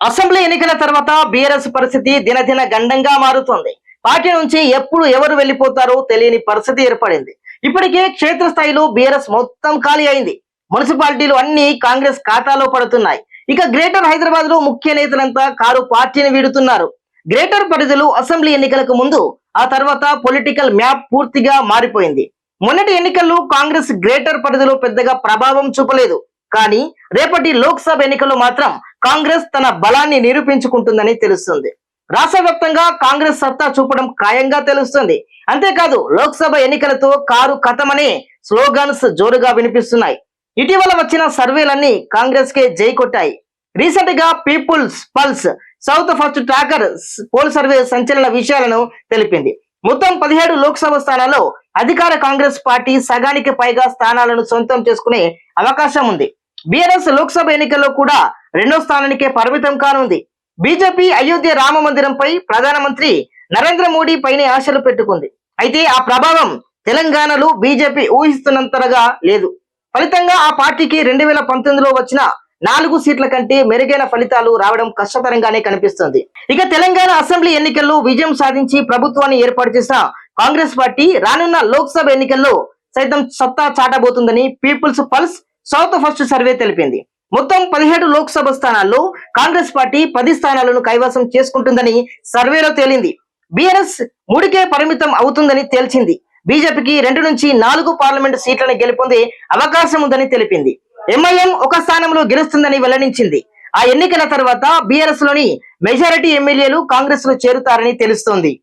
Assembly ఎన్నికల తర్వాత BRS పరిస్థితి దినదిన గండంగా మారుతోంది. పార్టీ నుంచి ఎప్పుడు ఎవరు వెళ్లిపోతారో తెలియని పరిస్థితి ఏర్పడింది. ఇప్పటికే క్షేత్రస్థాయిలో బీఆర్ఎస్ మొత్తం ఖాళీ అయింది. మున్సిపాలిటీలు అన్ని కాంగ్రెస్ ఖాతాలో పడుతున్నాయి. ఇక గ్రేటర్ హైదరాబాద్ లో ముఖ్య నేతలంతా కారు పార్టీని వీడుతున్నారు. గ్రేటర్ పరిధిలో అసెంబ్లీ ఎన్నికలకు ముందు, ఆ తర్వాత పొలిటికల్ మ్యాప్ పూర్తిగా మారిపోయింది. మొన్నటి ఎన్నికల్లో కాంగ్రెస్ గ్రేటర్ పరిధిలో పెద్దగా ప్రభావం చూపలేదు. కానీ రేపటి లోక్సభ ఎన్నికల్లో మాత్రం కాంగ్రెస్ తన బలాన్ని నిరూపించుకుంటుందని తెలుస్తుంది. రాష్ట్ర వ్యాప్తంగా కాంగ్రెస్ సత్తా చూపడం ఖాయంగా తెలుస్తుంది. అంతేకాదు లోక్సభ ఎన్నికలతో కారు కథమనే స్లోగన్స్ జోరుగా వినిపిస్తున్నాయి. ఇటీవల వచ్చిన సర్వేలన్నీ కాంగ్రెస్ కే జై కొట్టాయి. రీసెంట్ గా People's pulse south first tracker poll survey సంచలన విషయాలను తెలిపింది. మొత్తం 17 లోక్సభ స్థానాల్లో అధికార కాంగ్రెస్ పార్టీ సగానికి పైగా స్థానాలను సొంతం చేసుకునే అవకాశం ఉంది. బీఆర్ఎస్ లోక్సభ ఎన్నికల్లో కూడా 2వ స్థానానికే పరిమితం కానుంది. బీజేపీ అయోధ్య రామ మందిరంపై ప్రధానమంత్రి నరేంద్ర మోడీ పైనే ఆశలు పెట్టుకుంది. అయితే ఆ ప్రభావం తెలంగాణలో బీజేపీ ఊహిస్తున్నంతగా లేదు. ఫలితంగా ఆ పార్టీకి 2019లో వచ్చిన 4 సీట్ల కంటే మెరుగైన ఫలితాలు రావడం కష్టతరంగానే కనిపిస్తుంది. ఇక తెలంగాణ అసెంబ్లీ ఎన్నికల్లో విజయం సాధించి ప్రభుత్వాన్ని ఏర్పాటు చేసిన కాంగ్రెస్ పార్టీ రానున్న లోక్సభ ఎన్నికల్లో సైతం సత్తా చాటబోతుందని People's pulse south First survey తెలిపింది. మొత్తం 17 లోక్సభ స్థానాల్లో కాంగ్రెస్ పార్టీ 10 స్థానాలను కైవసం చేసుకుంటుందని సర్వేలో తేలింది. బీఆర్ఎస్ 3కే పరిమితం అవుతుందని తేల్చింది. బీజేపీకి 2 నుంచి 4 పార్లమెంటు సీట్లను గెలుపొందే అవకాశం ఉందని తెలిపింది. ఎంఐఎం 1 స్థానంలో గెలుస్తుందని వెల్లడించింది. ఆ ఎన్నికల తర్వాత బీఆర్ఎస్ లోని మెజారిటీ ఎమ్మెల్యేలు కాంగ్రెస్ లో చేరుతారని తెలుస్తోంది.